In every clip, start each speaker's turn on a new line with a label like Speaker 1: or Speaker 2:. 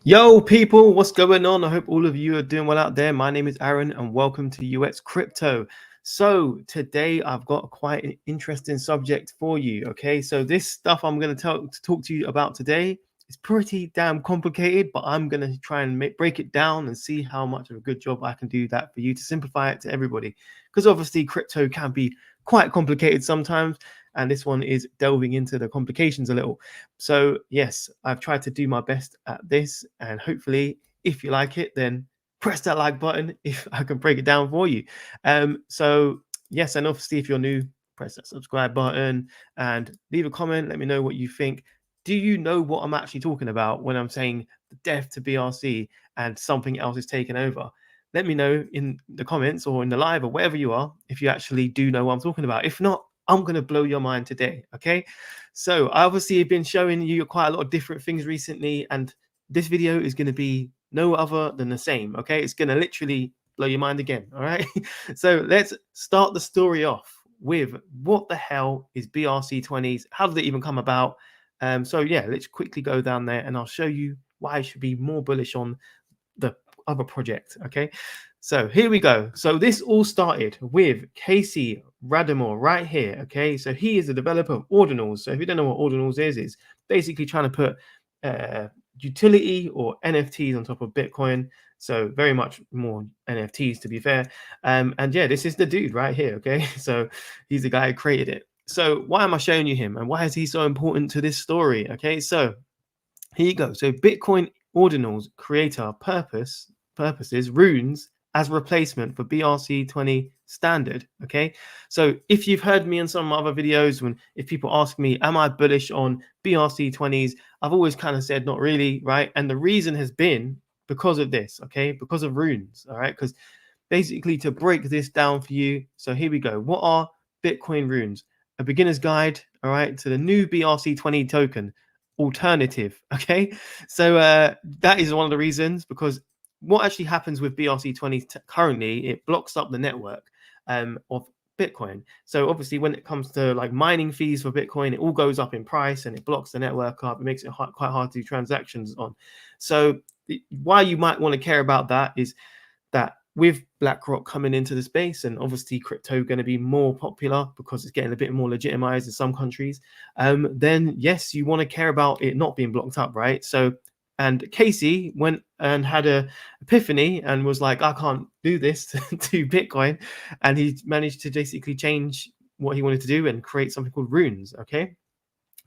Speaker 1: Yo people, what's going on? I hope all of you are doing well out there. My name is Aaron and welcome to UX Crypto. So today I've got quite an interesting subject for you. Okay, so this stuff I'm going to talk to you about today is pretty damn complicated, but I'm going to try and break it down and see how much of a good job I can do that for you to simplify it to everybody. Because obviously crypto can be quite complicated sometimes, and this one is delving into the complications a little. So yes, I've tried to do my best at this, and hopefully if you like it, then press that like button if I can break it down for you. So yes, and obviously if you're new, press that subscribe button and leave a comment. Let me know what you think. Do you know what I'm actually talking about when I'm saying the death to BRC and something else is taken over? Let me know in the comments or in the live or wherever you are if you actually do know what I'm talking about. If not, I'm going to blow your mind today, okay? So I obviously have been showing you quite a lot of different things recently, and this video is going to be no other than the same, okay? It's going to literally blow your mind again, all right? So let's start the story off with what the hell is BRC20s? How did it even come about? So yeah, let's quickly go down there and I'll show you why I should be more bullish on the other project, okay? So here we go. So this all started with Casey Radamore right here, okay? So he is a developer of ordinals. So if you don't know what ordinals is, it's basically trying to put utility or NFTs on top of Bitcoin. So very much more NFTs, to be fair. And yeah, this is the dude right here, okay? So he's the guy who created it. So why am I showing you him and why is he so important to this story? Okay, so here you go. So Bitcoin ordinals creator purposes runes as replacement for BRC20 standard. Okay, so if you've heard me in some other videos, if people ask me, am I bullish on BRC20s? I've always kind of said not really, right? And the reason has been because of this, okay, because of runes, all right? Because basically to break this down for you, so here we go. What are Bitcoin runes? A beginner's guide, all right, to the new BRC20 token alternative. Okay, so that is one of the reasons, because what actually happens with BRC20 currently, it blocks up the network of Bitcoin. So obviously when it comes to like mining fees for Bitcoin, it all goes up in price and it blocks the network up. It makes it quite hard to do transactions on. So why you might want to care about that is that with BlackRock coming into the space, and obviously crypto going to be more popular because it's getting a bit more legitimized in some countries, then yes, you want to care about it not being blocked up, right? So, and Casey went and had a epiphany and was like, I can't do this to Bitcoin. And he managed to basically change what he wanted to do and create something called runes, okay?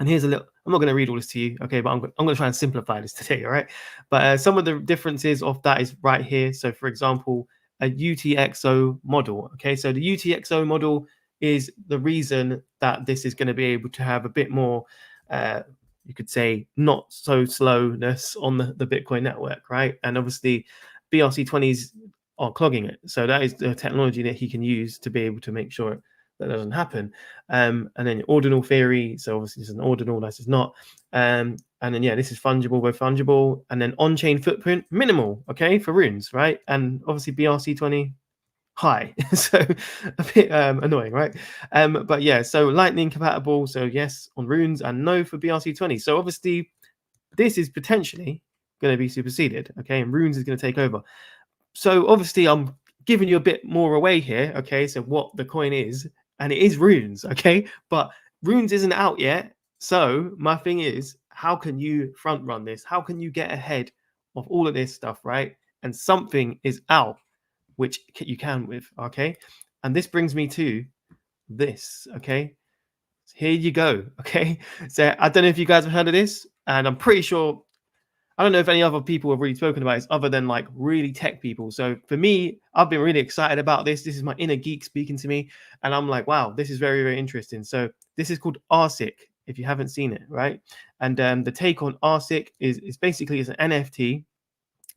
Speaker 1: And here's a little, I'm not going to read all this to you, okay, but I'm going to try and simplify this today, all right? But some of the differences of that is right here. So for example, a UTXO model, okay? So the UTXO model is the reason that this is going to be able to have a bit more, you could say, not so slowness on the Bitcoin network, right? And obviously BRC20s are clogging it. So that is the technology that he can use to be able to make sure that doesn't happen. And then ordinal theory, so obviously this is an ordinal, this is not. And then yeah, this is fungible, both fungible, and then on-chain footprint minimal, okay, for runes, right? And obviously BRC20 high, so a bit annoying, right? But yeah, so lightning compatible, so yes on runes, and no for BRC20. So obviously this is potentially going to be superseded, okay, and runes is going to take over. So obviously I'm giving you a bit more away here, okay? So what the coin is, and it is runes, okay? But runes isn't out yet. So my thing is, how can you front run this? How can you get ahead of all of this stuff, right? And something is out, which you can with, okay? And this brings me to this, okay? So here you go, okay? So I don't know if you guys have heard of this, and I'm pretty sure I don't know if any other people have really spoken about this other than like really tech people. So for me, I've been really excited about this. This is my inner geek speaking to me, and I'm like, wow, this is very, very interesting. So this is called RSIC. If you haven't seen it, right? And the take on RSIC is basically it's an NFT,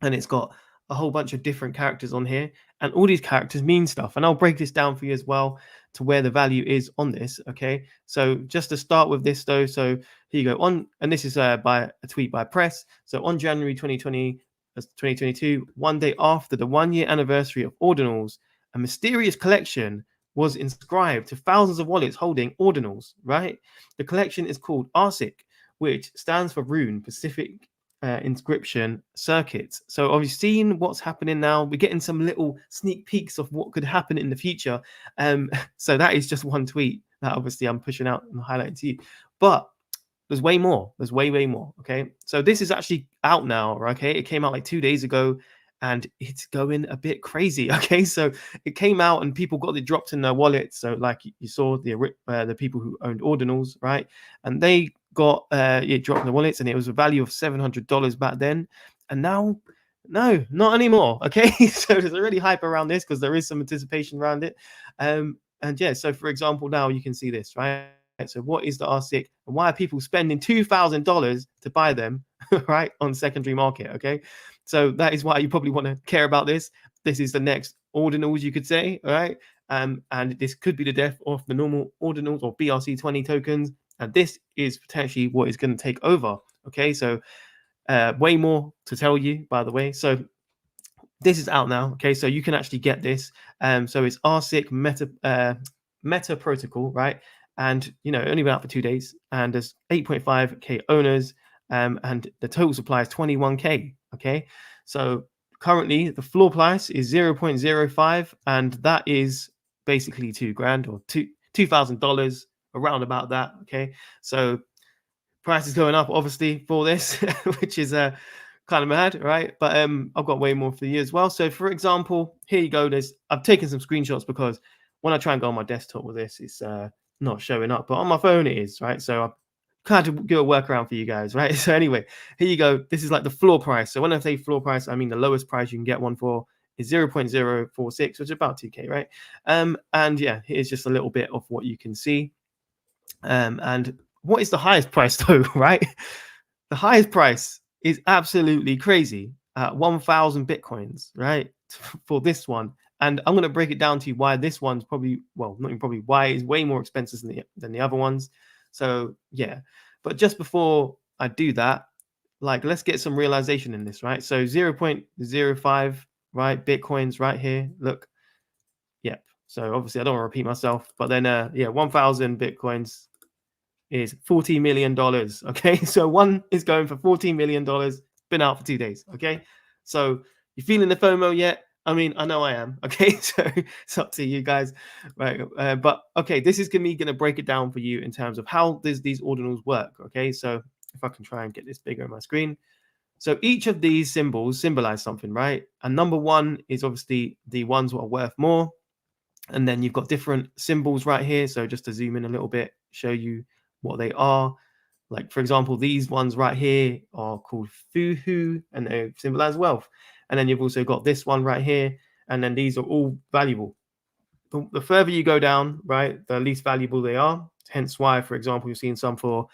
Speaker 1: and it's got a whole bunch of different characters on here, and all these characters mean stuff. And I'll break this down for you as well to where the value is on this. Okay, so just to start with this though, so here you go on, and this is by a tweet by Press. So on January 2022, one day after the 1 year anniversary of ordinals, a mysterious collection was inscribed to thousands of wallets holding ordinals. Right, the collection is called RSIC, which stands for Rune Pacific inscription circuits. So I've seen what's happening now. We're getting some little sneak peeks of what could happen in the future. So that is just one tweet that obviously I'm pushing out and highlighting to you. But there's way more. There's way more. Okay. So this is actually out now. Okay. It came out like 2 days ago and it's going a bit crazy. Okay. So it came out and people got it dropped in their wallets. So like you saw the people who owned ordinals, right? And they got it dropped in the wallets and it was a value of $700 back then. And now, no, not anymore. Okay. So there's already hype around this because there is some anticipation around it. And yeah, so for example, now you can see this, right? So what is the RSIC and why are people spending $2,000 to buy them, right, on secondary market? Okay, so that is why you probably want to care about this. This is the next ordinals, you could say, all right? And this could be the death of the normal ordinals or BRC20 tokens, and this is potentially what is going to take over. Okay, so way more to tell you, by the way. So this is out now. Okay, so you can actually get this. So it's RSIC Meta Protocol, right? And only been out for 2 days, and there's 8.5k owners, and the total supply is 21k. Okay, so currently the floor price is 0.05, and that is basically $2,000 or $2,000 around about that. Okay, so price is going up obviously for this, which is kind of mad, right? But I've got way more for you as well. So for example, here you go. I've taken some screenshots because when I try and go on my desktop with this, it's not showing up, but on my phone it is, right? So I've kind of do a workaround for you guys, right? So anyway, here you go. This is like the floor price. So when I say floor price, I mean the lowest price you can get one for is 0.046, which is about 2k, right? And yeah, here's just a little bit of what you can see. And what is the highest price though, right? The highest price is absolutely crazy at 1,000 Bitcoins, right? For this one. And I'm going to break it down to you why this one's probably, well, not even probably, why it's way more expensive than the other ones. So yeah, but just before I do that, like, let's get some realization in this, right? So 0.05, right? Bitcoins right here. Look, yep. So obviously I don't want to repeat myself, but then, yeah, 1,000 Bitcoins is $14 million. Okay, so one is going for $14 million. Been out for 2 days. Okay, so you feeling the FOMO yet? I mean, I know I am. Okay, so it's up to you guys, right? But okay, this is me going to break it down for you in terms of how these ordinals work. Okay, so if I can try and get this bigger on my screen. So each of these symbols symbolize something, right? And number one is obviously the ones that are worth more. And then you've got different symbols right here. So just to zoom in a little bit, show you what they are. Like, for example, these ones right here are called Fuhu, and they symbolize wealth. And then you've also got this one right here, and then these are all valuable. The further you go down, right, the least valuable they are. Hence why, for example, you've seen some for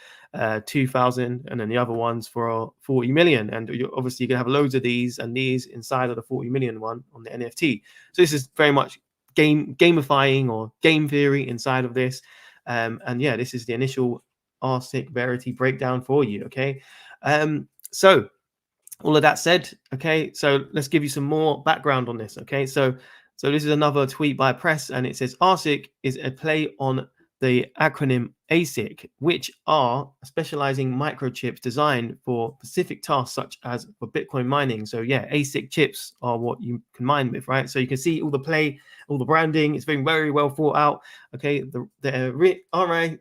Speaker 1: 2,000, and then the other ones for 40 million. And you're obviously going to have loads of these and these inside of the 40 million one on the NFT. So this is very much gamifying or game theory inside of this. And yeah, this is the initial RSIC Verity breakdown for you. Okay, so all of that said, okay, so let's give you some more background on this. Okay, so this is another tweet by Press, and it says RSIC is a play on the acronym ASIC, which are specializing microchips designed for specific tasks such as for Bitcoin mining. So yeah, ASIC chips are what you can mine with, right? So you can see all the play, all the branding. It's been very well thought out. Okay, the RSIC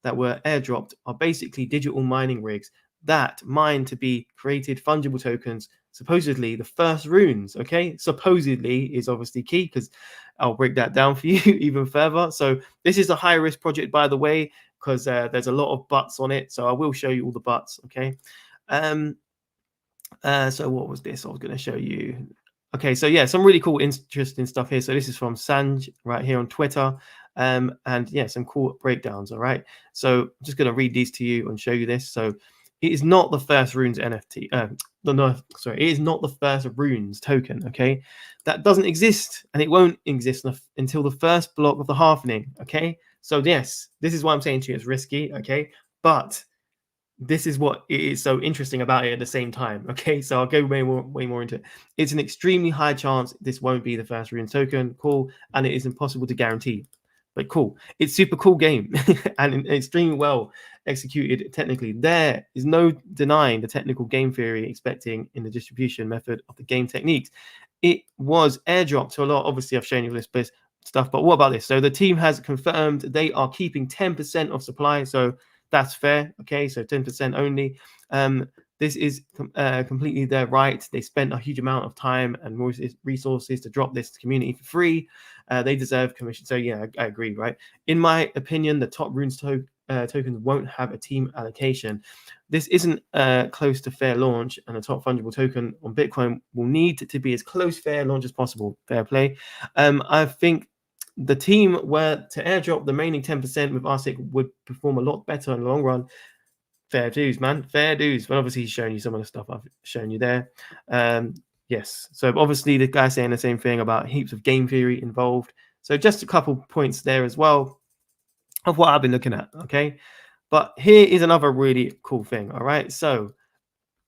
Speaker 1: that were airdropped are basically digital mining rigs that mine to be created fungible tokens, supposedly the first runes. Okay, supposedly is obviously key because I'll break that down for you even further. So this is a high risk project, by the way, because there's a lot of buts on it. So I will show you all the buts. Okay. So what was this? I was going to show you. Okay, so yeah, some really cool, interesting stuff here. So this is from Sanj right here on Twitter. And yeah, some cool breakdowns. All right. So I'm just going to read these to you and show you this. So it is not the first runes NFT. It is not the first runes token. Okay, that doesn't exist, and it won't exist until the first block of the halving. Okay, so yes, this is why I'm saying to you it's risky. Okay, but this is what it is so interesting about it at the same time. Okay, so I'll go way more into it. It's an extremely high chance this won't be the first runes token. Cool, and it is impossible to guarantee. But cool, it's super cool game and extremely well executed technically. There is no denying the technical game theory expecting in the distribution method of the game techniques. It was airdropped to a lot. Obviously, I've shown you this stuff, but what about this? So the team has confirmed they are keeping 10% of supply. So that's fair. Okay, so 10% only. This is completely their right. They spent a huge amount of time and resources to drop this community for free. They deserve commission. So yeah, I agree, right? In my opinion, the top runes tokens won't have a team allocation. This isn't close to fair launch, and a top fungible token on Bitcoin will need to be as close fair launch as possible. Fair play. I think the team were to airdrop the remaining 10% with RSIC would perform a lot better in the long run. Fair dues, man. Fair dues. But obviously, he's showing you some of the stuff I've shown you there. Yes. So obviously, the guy saying the same thing about heaps of game theory involved. So just a couple points there as well of what I've been looking at. Okay. But here is another really cool thing. All right. So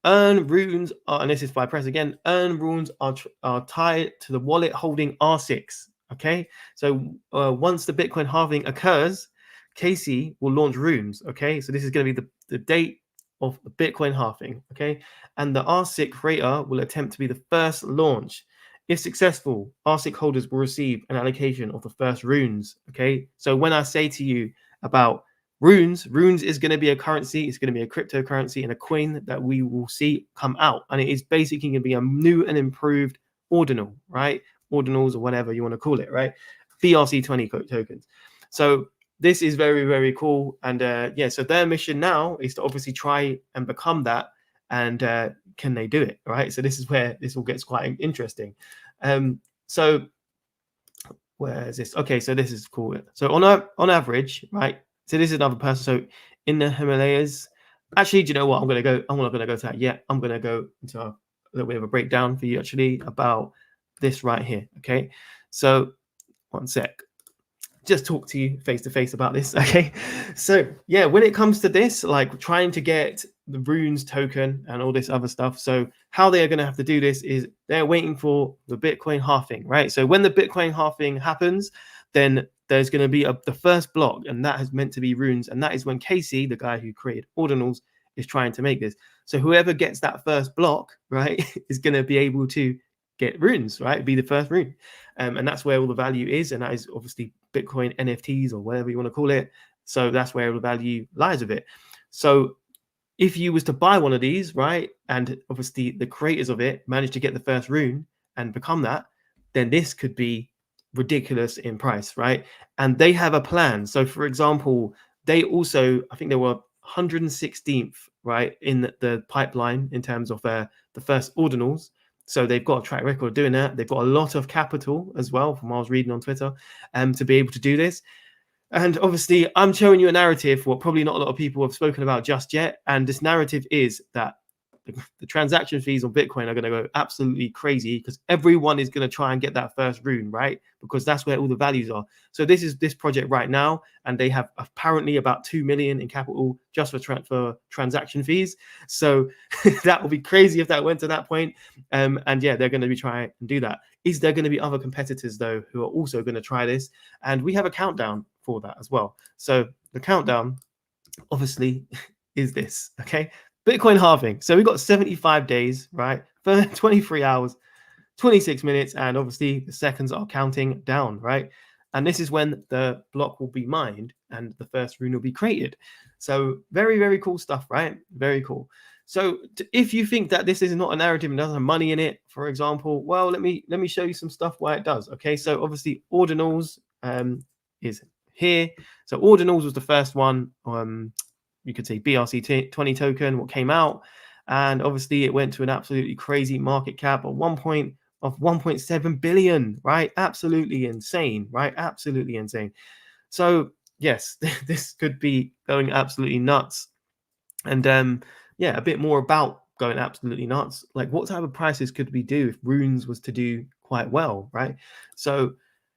Speaker 1: earn runes are, and this is by press again, earn runes are tied to the wallet holding R6. Okay. So once the Bitcoin halving occurs, Casey will launch runes. Okay. So this is going to be the date of the Bitcoin halving. Okay. And the RSIC creator will attempt to be the first launch. If successful, RSIC holders will receive an allocation of the first runes. Okay. So when I say to you about runes is going to be a currency. It's going to be a cryptocurrency and a coin that we will see come out. And it is basically going to be a new and improved ordinal, right? Ordinals or whatever you want to call it, right? BRC20 tokens. So this is very, very cool. And yeah, so their mission now is to obviously try and become that. And can they do it, right? So this is where this all gets quite interesting. So where is this? Okay, so this is cool. So on average, right? So this is another person. So in the Himalayas, actually, do you know what? I'm not gonna go to that yet. I'm gonna go into a little bit of a breakdown for you actually about this right here. Okay, so one sec. Just talk to you face to face about this. Okay, so yeah, when it comes to this, like trying to get the runes token and all this other stuff. So how they are going to have to do this is they're waiting for the Bitcoin halving, right? So when the Bitcoin halving happens, then there's going to be the first block, and that is meant to be runes, and that is when Casey, the guy who created ordinals, is trying to make this. So whoever gets that first block, right, is going to be able to get runes, right? Be the first rune, and that's where all the value is, and that is obviously Bitcoin NFTs or whatever you want to call it. So that's where the value lies of it. So if you was to buy one of these, right, and obviously the creators of it managed to get the first rune and become that, then this could be ridiculous in price, right? And they have a plan. So for example, they also, I think they were 116th, right, in the pipeline in terms of the first ordinals. So they've got a track record of doing that. They've got a lot of capital as well, from what I was reading on Twitter, to be able to do this. And obviously, I'm showing you a narrative, what probably not a lot of people have spoken about just yet. And this narrative is that the transaction fees on Bitcoin are going to go absolutely crazy because everyone is going to try and get that first rune, right? Because that's where all the values are. So this is this project right now, and they have apparently about 2 million in capital just for transaction fees. So that would be crazy if that went to that point. And yeah, they're going to be trying to do that. Is there going to be other competitors though who are also going to try this? And we have a countdown for that as well. So the countdown obviously is this, okay? Bitcoin halving. So we've got 75 days, right? For 23 hours, 26 minutes, and obviously the seconds are counting down, right? And this is when the block will be mined and the first rune will be created. So very, very cool stuff, right? Very cool. So if you think that this is not a narrative and doesn't have money in it, for example, well, let me show you some stuff why it does. Okay, so obviously ordinals is here. So ordinals was the first one. You could say BRC20 token, what came out, and obviously it went to an absolutely crazy market cap of 1.7 billion, right? Absolutely insane, right? Absolutely insane. So yes, this could be going absolutely nuts. And yeah, a bit more about going absolutely nuts. Like, what type of prices could we do if runes was to do quite well, right? So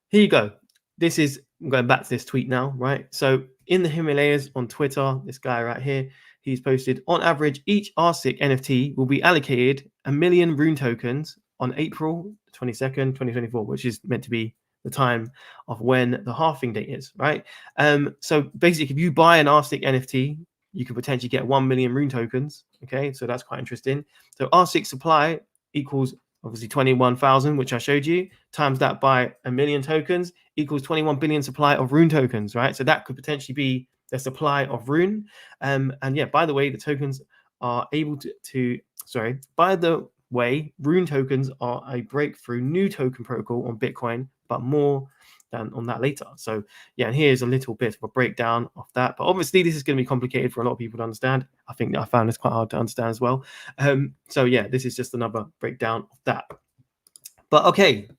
Speaker 1: here you go. This is, I'm going back to this tweet now, right? So in the Himalayas on Twitter, this guy right here, he's posted, on average, each RSIC NFT will be allocated 1 million rune tokens on April 22nd, 2024, which is meant to be the time of when the halving date is, right? So basically, if you buy an RSIC NFT, you could potentially get 1 million rune tokens. Okay, so that's quite interesting. So R6 supply equals obviously 21,000, which I showed you, times that by 1 million tokens equals 21 billion supply of rune tokens, right? So that could potentially be the supply of rune. And yeah, by the way, the tokens are able by the way, rune tokens are a breakthrough new token protocol on Bitcoin, but more than on that later. So yeah, and here's a little bit of a breakdown of that. But obviously, this is going to be complicated for a lot of people to understand. I think I found this quite hard to understand as well. So yeah, this is just another breakdown of that. But okay,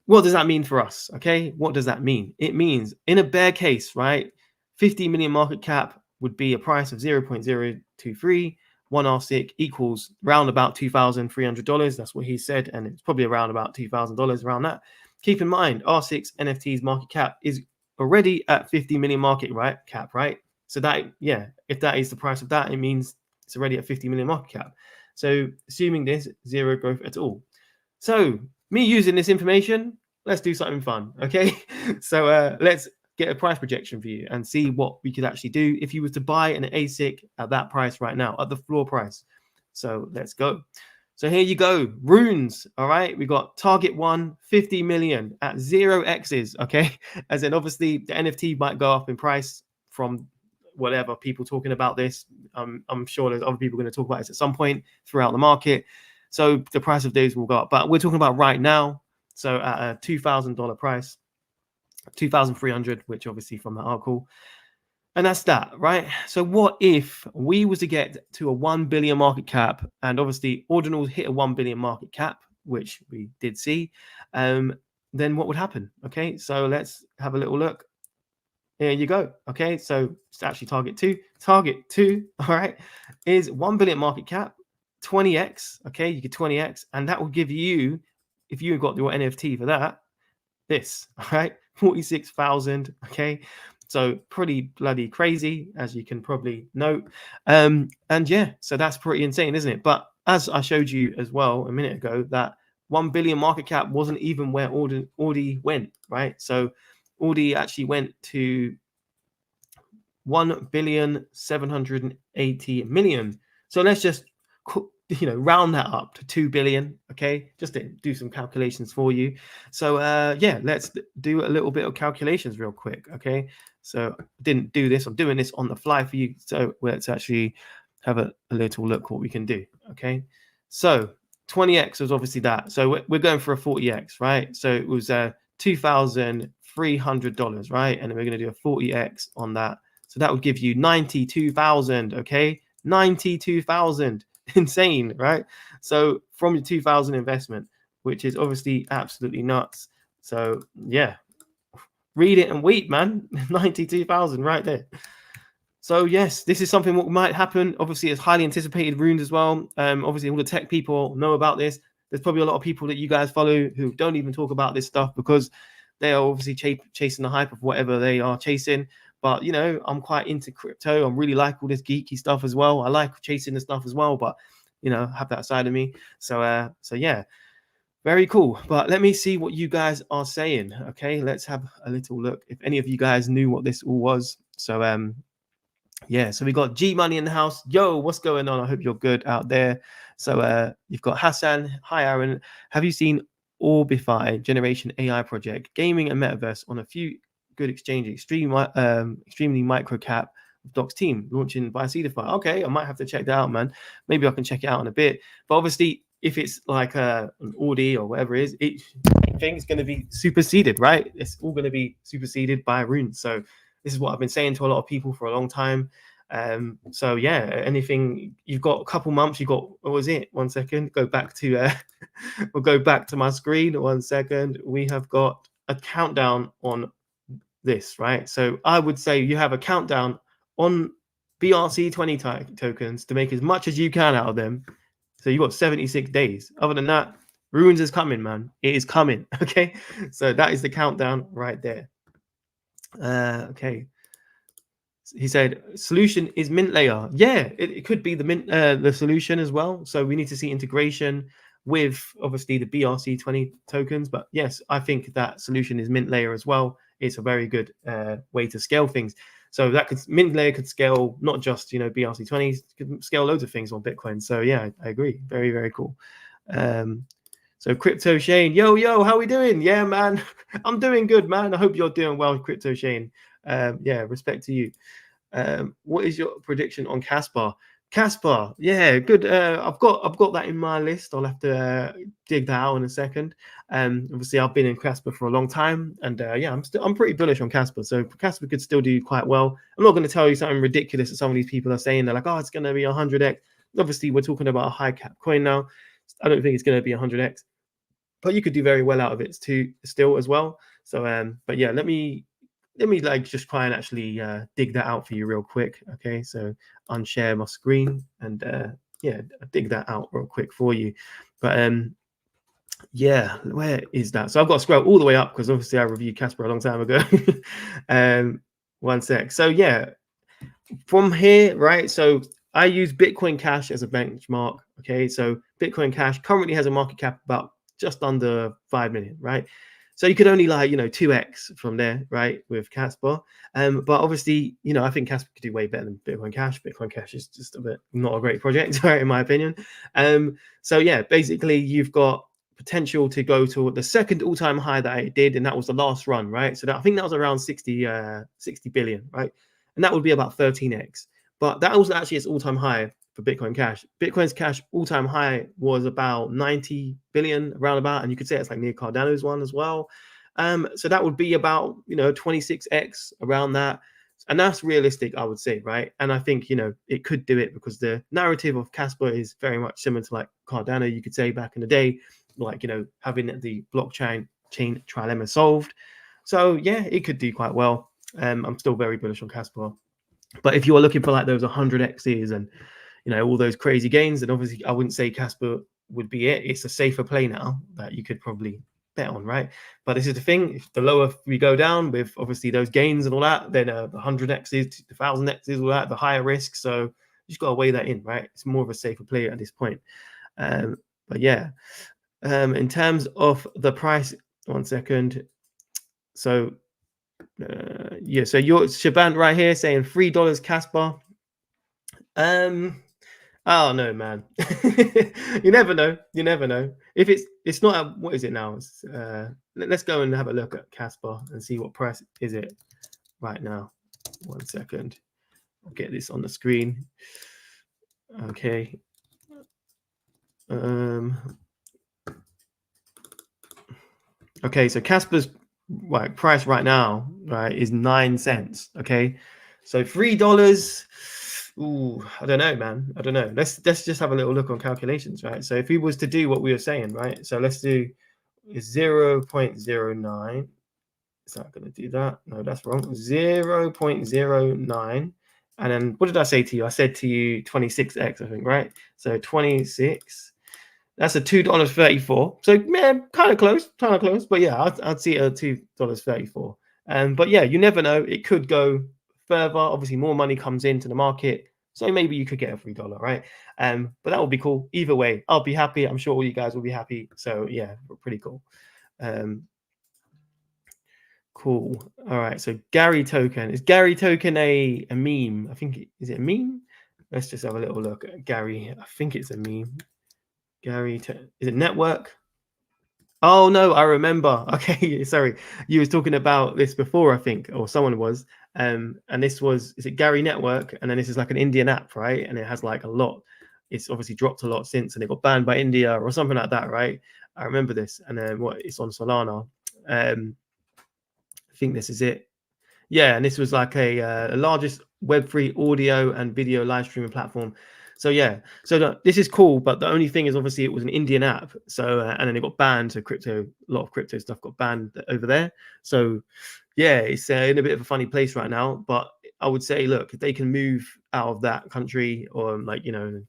Speaker 1: what does that mean for us? Okay, what does that mean? It means in a bear case, right? 50 million market cap would be a price of 0.023. One RSIC equals round about $2,300. That's what he said, and it's probably around about $2,000 around that. Keep in mind, R6 NFTs market cap is already at 50 million market cap, right? So that, yeah, if that is the price of that, it means it's already at 50 million market cap. So assuming this, zero growth at all. So me using this information, let's do something fun, okay? So let's get a price projection for you and see what we could actually do if you were to buy an ASIC at that price right now, at the floor price. So let's go. So here you go, runes, all right? We got target 1, 50 million at 0x's, okay? As in, obviously, the NFT might go up in price from whatever, people talking about this. I'm sure there's other people going to talk about this at some point throughout the market. So the price of those will go up. But we're talking about right now, so at a $2,000 price, 2,300, which obviously from the article. And that's that, right? So what if we was to get to a 1 billion market cap, and obviously ordinals hit a 1 billion market cap, which we did see, then what would happen? Okay, so let's have a little look. Here you go. Okay, so it's actually target two, all right, is 1 billion market cap, 20x. Okay, you get 20x, and that will give you, if you got your NFT for that, this, all right, 46,000. Okay, so pretty bloody crazy, as you can probably note. And yeah, so that's pretty insane, isn't it? But as I showed you as well a minute ago, that 1 billion market cap wasn't even where Audi went, right? So Audi actually went to 1,780 million. So let's just, round that up to 2 billion. Okay, just to do some calculations for you. So yeah, let's do a little bit of calculations real quick. Okay, so I didn't do this, I'm doing this on the fly for you. So let's actually have a little look what we can do. Okay, so 20x was obviously that. So we're going for a 40x, right? So it was $2,300, right? And then we're going to do a 40x on that. So that would give you 92,000. Okay, 92,000. Insane, right? So from your 2,000 investment, which is obviously absolutely nuts. So yeah, read it and weep, man. 92,000 right there. So yes, this is something what might happen. Obviously, it's highly anticipated runes as well. Obviously, all the tech people know about this. There's probably a lot of people that you guys follow who don't even talk about this stuff because they are obviously chasing the hype of whatever they are chasing. But, I'm quite into crypto. I really like all this geeky stuff as well. I like chasing the stuff as well, but, have that side of me. So yeah. Very cool. But let me see what you guys are saying. Okay, let's have a little look. If any of you guys knew what this all was. So yeah, so we got G Money in the house. Yo, what's going on? I hope you're good out there. So you've got Hassan. Hi Aaron. Have you seen Orbify Generation AI project, gaming and metaverse on a few good exchanges, extremely micro cap Doc's team launching by Redefine? Okay, I might have to check that out, man. Maybe I can check it out in a bit. But obviously, if it's like an Audi or whatever it is, it thing's going to be superseded, right? It's all going to be superseded by Rune. So this is what I've been saying to a lot of people for a long time. So yeah, anything you've got a couple months, you got what was it? 1 second, go back to we'll go back to my screen. 1 second. We have got a countdown on this, right? So I would say you have a countdown on BRC20 tokens to make as much as you can out of them. So you got 76 days. Other than that, Ruins is coming, man. It is coming. Okay. So that is the countdown right there. Okay. He said solution is mint layer. Yeah, it could be the mint the solution as well. So we need to see integration with obviously the BRC20 tokens. But yes, I think that solution is mint layer as well. It's a very good way to scale things. So that could mint layer could scale not just BRC20s, could scale loads of things on Bitcoin. So yeah, I agree. Very, very cool. So Crypto Shane, yo, how we doing? Yeah, man, I'm doing good, man. I hope you're doing well, Crypto Shane. Yeah, respect to you. What is your prediction on Casper? Casper, yeah, good. I've got that in my list. I'll have to dig that out in a second. Obviously, I've been in Casper for a long time, and yeah, I'm pretty bullish on Casper. So Casper could still do quite well. I'm not going to tell you something ridiculous that some of these people are saying. They're like, oh, it's going to be 100x. Obviously, we're talking about a high cap coin now. I don't think it's going to be 100x, but you could do very well out of it too, still as well. So, but yeah, let me like just try and actually dig that out for you real quick. Okay, so unshare my screen and yeah, dig that out real quick for you. But yeah, where is that? So I've got to scroll all the way up because obviously I reviewed Casper a long time ago. 1 sec. So yeah, from here, right? So I use Bitcoin Cash as a benchmark. Okay, so Bitcoin Cash currently has a market cap about just under 5 million, right? So you could only like 2x from there, right, with Casper. But obviously, I think Casper could do way better than Bitcoin Cash. Bitcoin Cash is just a bit not a great project, right, in my opinion. So yeah, basically you've got potential to go to the second all-time high that I did, and that was the last run, right? So I think that was around 60 billion, right? And that would be about 13x. But that was actually its all-time high for Bitcoin Cash. Bitcoin's Cash all-time high was about 90 billion, around about, and you could say it's like near Cardano's one as well. So that would be about 26x around that, and that's realistic, I would say, right? And I think it could do it because the narrative of Casper is very much similar to like Cardano, you could say, back in the day, like having the blockchain trilemma solved. So yeah, it could do quite well. I'm still very bullish on Casper. But if you are looking for like those 100x's and all those crazy gains, then obviously I wouldn't say Casper would be it. It's a safer play now that you could probably bet on, right? But this is the thing: if the lower we go down with obviously those gains and all that, then the 100x's, the 1000x's, all that, the higher risk. So you just got to weigh that in, right? It's more of a safer play at this point. But yeah, in terms of the price, 1 second. So yeah, so you're Shaban right here saying $3 Casper. Oh no, man. You never know. You never know. If it's not what is it now? It's, let's go and have a look at Casper and see what price is it right now. 1 second. I'll get this on the screen. Okay. Okay, so Casper's price right now, right, is 9 cents. Okay, so $3. Ooh, I don't know, man. I don't know. Let's just have a little look on calculations, right? So if he was to do what we were saying, right? So let's do 0.09. Is that going to do that? No, that's wrong. 0.09. And then what did I say to you? I said to you 26x, I think, right? So 26. That's a $2.34. So yeah, kind of close. But yeah, I'd see it at $2.34. But yeah, you never know. It could go further. Obviously, more money comes into the market. So maybe you could get a $3, right? But that would be cool. Either way, I'll be happy. I'm sure all you guys will be happy. So yeah, pretty cool. Cool. All right. So Gary token, is Gary token a meme? I think is it a meme? Let's just have a little look at Gary. I think it's a meme. Gary, is it network? Oh no, I remember. Okay, sorry. You was talking about this before, I think, or someone was. And this was, is it Gary Network? And then this is like an Indian app, right? And it has like a lot. It's obviously dropped a lot since, and it got banned by India or something like that, right? I remember this. And then what? It's on Solana. I think this is it. Yeah, and this was like a largest Web3 audio and video live streaming platform. So yeah, so this is cool, but the only thing is obviously it was an Indian app. So and then it got banned. So a lot of crypto stuff got banned over there. So yeah, it's in a bit of a funny place right now. But I would say, look, if they can move out of that country or like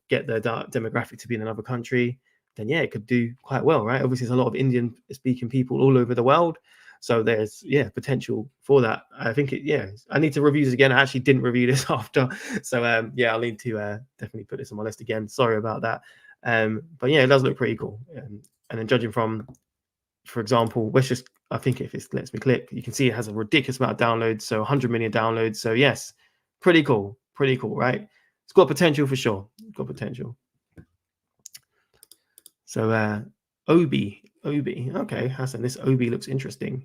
Speaker 1: get their demographic to be in another country, then yeah, it could do quite well, right? Obviously, there's a lot of Indian speaking people all over the world. So there's potential for that. I think I need to review this again. I actually didn't review this after. So I'll need to definitely put this on my list again. Sorry about that. But yeah, it does look pretty cool. And then judging from, for example, I think if it lets me click, you can see it has a ridiculous amount of downloads. So 100 million downloads. So yes, pretty cool, right? It's got potential for sure. It's got potential. So Obi. Okay, Hassan, this Obi looks interesting.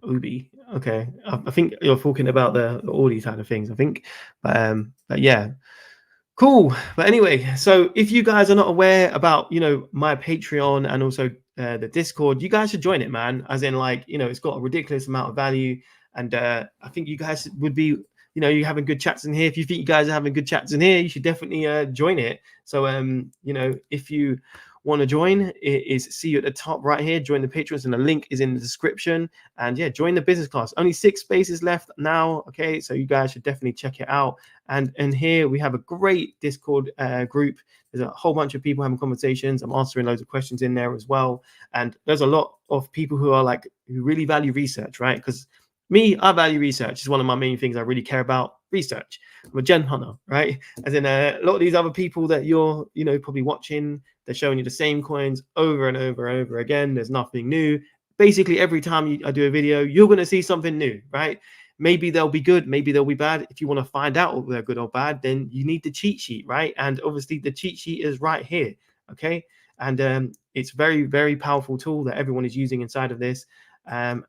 Speaker 1: Obi. Okay, I think you're talking about the Audi kind of things. I think, but yeah, cool. But anyway, so if you guys are not aware about my Patreon and also the Discord, you guys should join it, man. As in, like, it's got a ridiculous amount of value, and I think you guys would be. You're having good chats in here. If you think you guys are having good chats in here, you should definitely join it. So, if you want to join, it is see you at the top right here. Join the Patreons, and the link is in the description. And yeah, join the business class. Only 6 spaces left now. Okay, so you guys should definitely check it out. And here we have a great Discord group. There's a whole bunch of people having conversations. I'm answering loads of questions in there as well. And there's a lot of people who really value research, right? Because I value research. It's one of my main things I really care about. Research. I'm a gen hunter, right? As in a lot of these other people that you're, probably watching, they're showing you the same coins over and over and over again. There's nothing new. Basically, every time I do a video, you're going to see something new, right? Maybe they'll be good, maybe they'll be bad. If you want to find out if they're good or bad, then you need the cheat sheet, right? And obviously the cheat sheet is right here, okay? And it's very, very powerful tool that everyone is using inside of this. And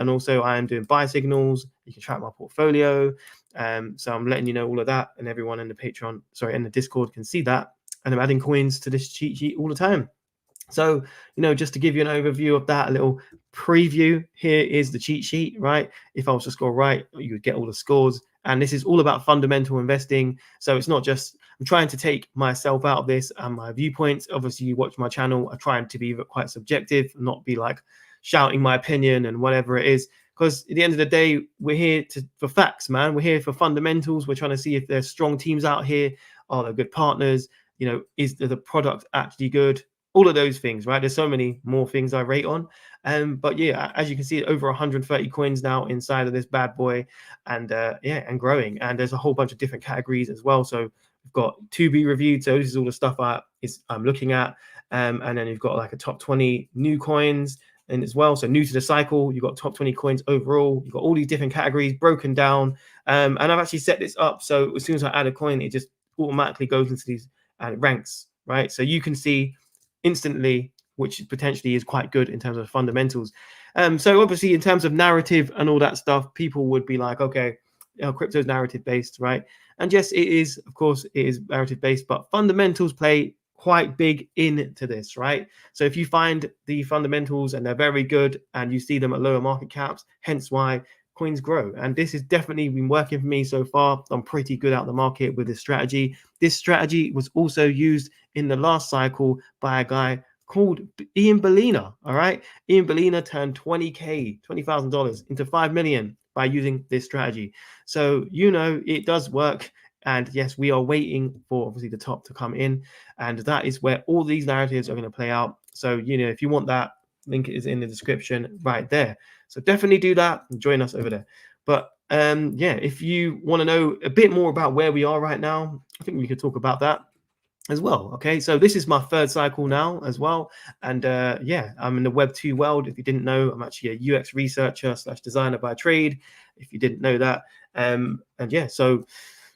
Speaker 1: also I am doing buy signals. You can track my portfolio. So I'm letting you know all of that, and everyone in the in the Discord can see that. And I'm adding coins to this cheat sheet all the time. So, just to give you an overview of that, a little preview, here is the cheat sheet, right? If I was to score right, you would get all the scores. And this is all about fundamental investing. So it's not just, I'm trying to take myself out of this and my viewpoints. Obviously, you watch my channel, I try to be quite subjective, not be like shouting my opinion and whatever it is. Because at the end of the day, we're here for facts, man. We're here for fundamentals. We're trying to see if there's strong teams out here. Are there good partners? Is the product actually good? All of those things, right? There's so many more things I rate on. But yeah, as you can see, over 130 coins now inside of this bad boy, and and growing. And there's a whole bunch of different categories as well. So we've got to be reviewed. So this is all the stuff I'm looking at. And then you've got like a top 20 new coins and as well. So new to the cycle, you've got top 20 coins overall. You've got all these different categories broken down. And I've actually set this up so as soon as I add a coin, it just automatically goes into these and it ranks, right? So you can see instantly, which potentially is quite good in terms of fundamentals. So obviously in terms of narrative and all that stuff, people would be like, okay, crypto is narrative based, right? And yes, it is, of course, it is narrative based, but fundamentals play quite big into this, right? So if you find the fundamentals and they're very good and you see them at lower market caps, hence why coins grow. And this has definitely been working for me so far. I'm pretty good out the market with this strategy. This strategy was also used in the last cycle by a guy called Ian Bellina. All right. Ian Bellina turned $20,000 into 5 million by using this strategy. So, it does work. And yes, we are waiting for obviously the top to come in. And that is where all these narratives are going to play out. So, if you want that, link is in the description right there. So definitely do that and join us over there. But yeah, if you want to know a bit more about where we are right now, I think we could talk about that as well. Okay, so this is my third cycle now as well, and yeah, I'm in the Web2 world. If you didn't know, I'm actually a UX researcher slash designer by trade, if you didn't know that. And yeah, so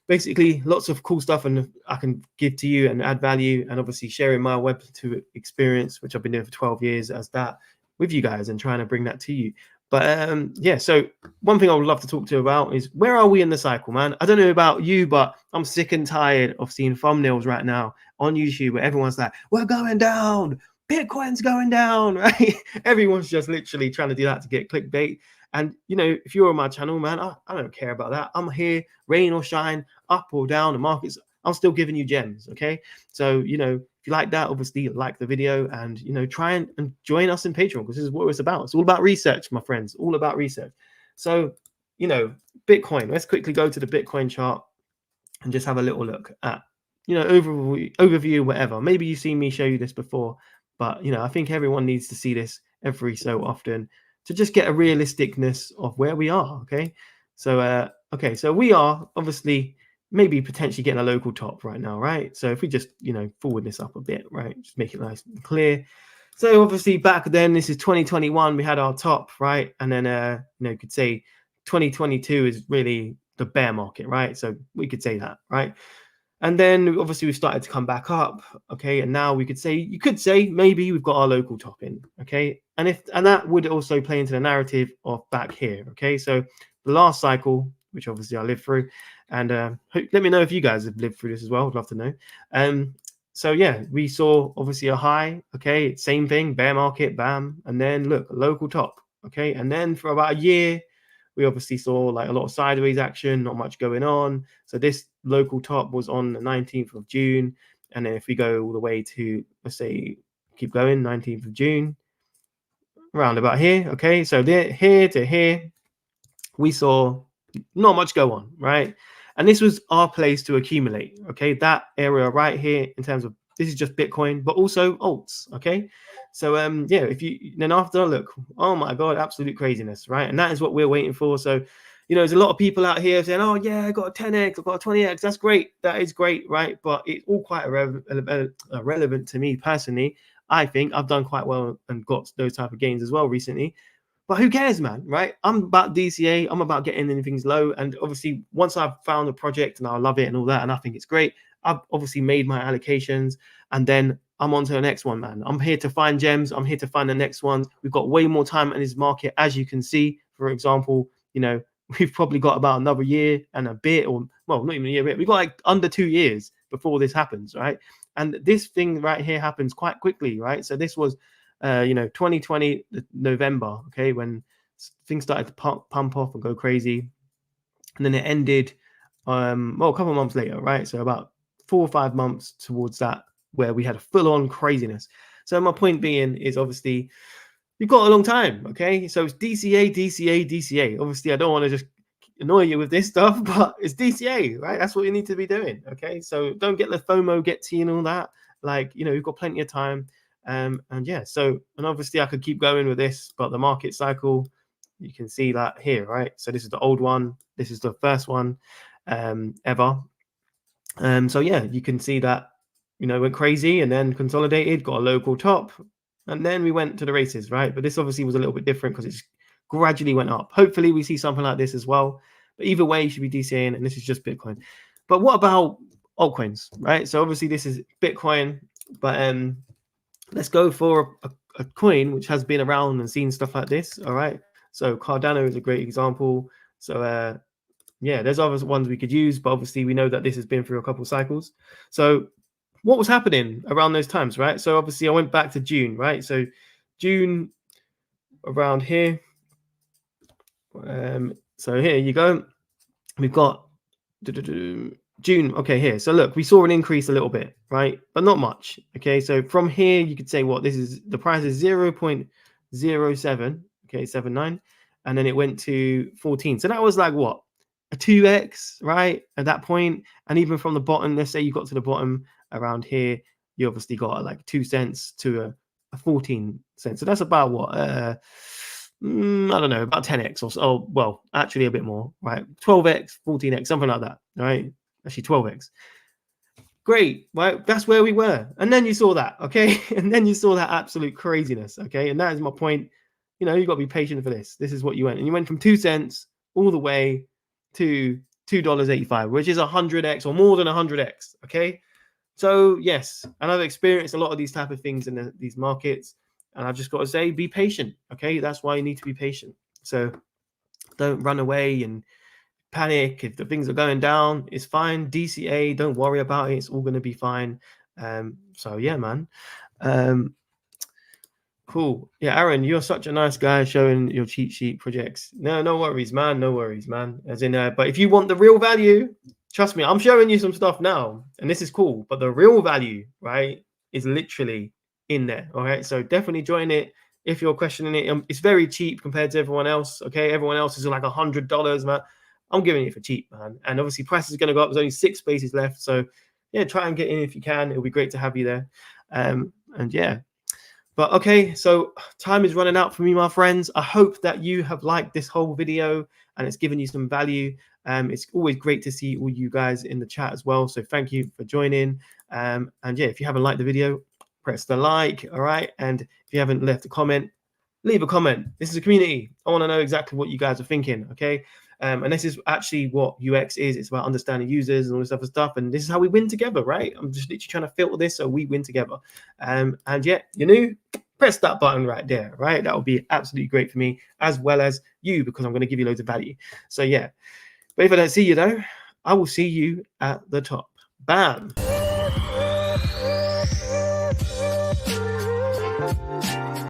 Speaker 1: basically lots of cool stuff and I can give to you and add value, and obviously sharing my Web2 experience, which I've been doing for 12 years as that, with you guys and trying to bring that to you. But yeah, so one thing I would love to talk to you about is, where are we in the cycle, man? I don't know about you, but I'm sick and tired of seeing thumbnails right now on YouTube where everyone's like, we're going down, Bitcoin's going down, right? Everyone's just literally trying to do that to get clickbait. And you know, if you're on my channel, man, I don't care about that. I'm here, rain or shine, up or down, the markets, I'm still giving you gems. Okay, so you know, if you like that, obviously like the video, and you know, try and join us in Patreon, because this is what it's about. It's all about research, my friends, all about research. So you know, Bitcoin, let's quickly go to the Bitcoin chart and just have a little look at, you know, overview, whatever. Maybe you've seen me show you this before, but you know, I think everyone needs to see this every so often to just get a realisticness of where we are. Okay, so okay, so we are obviously maybe potentially getting a local top right now, right? So if we just, you know, forward this up a bit, right, just make it nice and clear. So obviously back then, this is 2021, we had our top, right? And then you know, you could say 2022 is really the bear market, right? So we could say that, right? And then obviously we started to come back up, okay? And now we could say, you could say maybe we've got our local top in, okay? And that would also play into the narrative of back here, okay? So the last cycle, which obviously I lived through, and let me know if you guys have lived through this as well. I'd love to know. So yeah, we saw obviously a high, okay? Same thing, bear market, bam, and then look, local top, okay? And then for about a year, we obviously saw like a lot of sideways action, not much going on. So this local top was on the 19th of June. And then if we go all the way to, let's say, keep going, 19th of June, around about here. Okay, so there, here to here, we saw not much go on, right? And this was our place to accumulate. Okay, that area right here in terms of, this is just Bitcoin, but also alts. Okay, so yeah, if you then after look, oh my god, absolute craziness, right? And that is what we're waiting for. So you know, there's a lot of people out here saying, oh yeah, I got a 10x, I got a 20x. That's great, that is great, right? But it's all quite irrelevant to me personally. I think I've done quite well and got those type of gains as well recently. But who cares, man, right? I'm about DCA. I'm about getting in things low. And obviously, once I've found a project and I love it and all that, and I think it's great, I've obviously made my allocations. And then I'm on to the next one, man. I'm here to find gems. I'm here to find the next ones. We've got way more time in this market, as you can see. For example, you know, we've probably got about another year and a bit, or well, not even a year, but we've got like under 2 years before this happens, right? And this thing right here happens quite quickly, right? So this was you know, 2020 November, okay, when things started to pump off and go crazy, and then it ended well, a couple of months later, right? So about 4 or 5 months towards that, where we had a full-on craziness. So my point being is, obviously you've got a long time, okay? So it's DCA, DCA, DCA. Obviously I don't want to just annoy you with this stuff, but it's DCA, right? That's what you need to be doing, okay? So don't get the FOMO, get to you and all that. Like, you know, you've got plenty of time. And yeah, so, and obviously I could keep going with this, but the market cycle, you can see that here, right? So this is the old one, this is the first one ever. So yeah, you can see that, you know, went crazy and then consolidated, got a local top, and then we went to the races, right? But this obviously was a little bit different because it just gradually went up. Hopefully we see something like this as well. But either way, you should be DCAing, and this is just Bitcoin. But what about altcoins, right? So obviously this is Bitcoin, but let's go for a coin which has been around and seen stuff like this. All right, so Cardano is a great example. So yeah, there's other ones we could use, but obviously we know that this has been through a couple of cycles. So what was happening around those times, right? So obviously I went back to June, right? So June, around here, so here you go, we've got June. Okay, here. So look, we saw an increase a little bit, right? But not much. Okay, so from here you could say what this is, the price is 0.07, okay, 79, and then it went to 14. So that was like what, a 2x, right? At that point. And even from the bottom, let's say you got to the bottom around here, you obviously got like 2 cents to a 14 cents. So that's about what, I don't know, about 10x or so. Oh, well, actually a bit more, right? 12x, 14x, something like that, right? Actually 12x. Great, right? That's where we were. And then you saw that, okay? And then you saw that absolute craziness, okay? And that is my point. You know, you got to be patient for this. This is what you went. And you went from 2 cents all the way to $2.85, which is 100x or more than 100x, okay? So, yes, and I've experienced a lot of these type of things in these markets. And I've just got to say, be patient, okay? That's why you need to be patient. So don't run away and panic. If the things are going down, it's fine. DCA, don't worry about it. It's all going to be fine. So yeah, man. Cool. Yeah, Aaron, you're such a nice guy showing your cheat sheet projects. No worries, man. No worries, man. As in, but if you want the real value, trust me, I'm showing you some stuff now, and this is cool. But the real value, right, is literally in there. All right. So definitely join it if you're questioning it. It's very cheap compared to everyone else. Okay, everyone else is like $100, man. I'm giving it for cheap, man. And obviously, price is going to go up. There's only 6 spaces left, so yeah, try and get in if you can. It'll be great to have you there. And yeah. But okay, so time is running out for me, my friends. I hope that you have liked this whole video and it's given you some value. It's always great to see all you guys in the chat as well. So thank you for joining. And yeah, if you haven't liked the video, press the like, all right? And if you haven't left a comment, leave a comment. This is a community. I want to know exactly what you guys are thinking, okay? And this is actually what UX is. It's about understanding users and all this other stuff. And this is how we win together, right? I'm just literally trying to filter this so we win together. And yeah, you're new, press that button right there, right? That would be absolutely great for me as well as you, because I'm going to give you loads of value. So yeah, but if I don't see you though, I will see you at the top. Bam.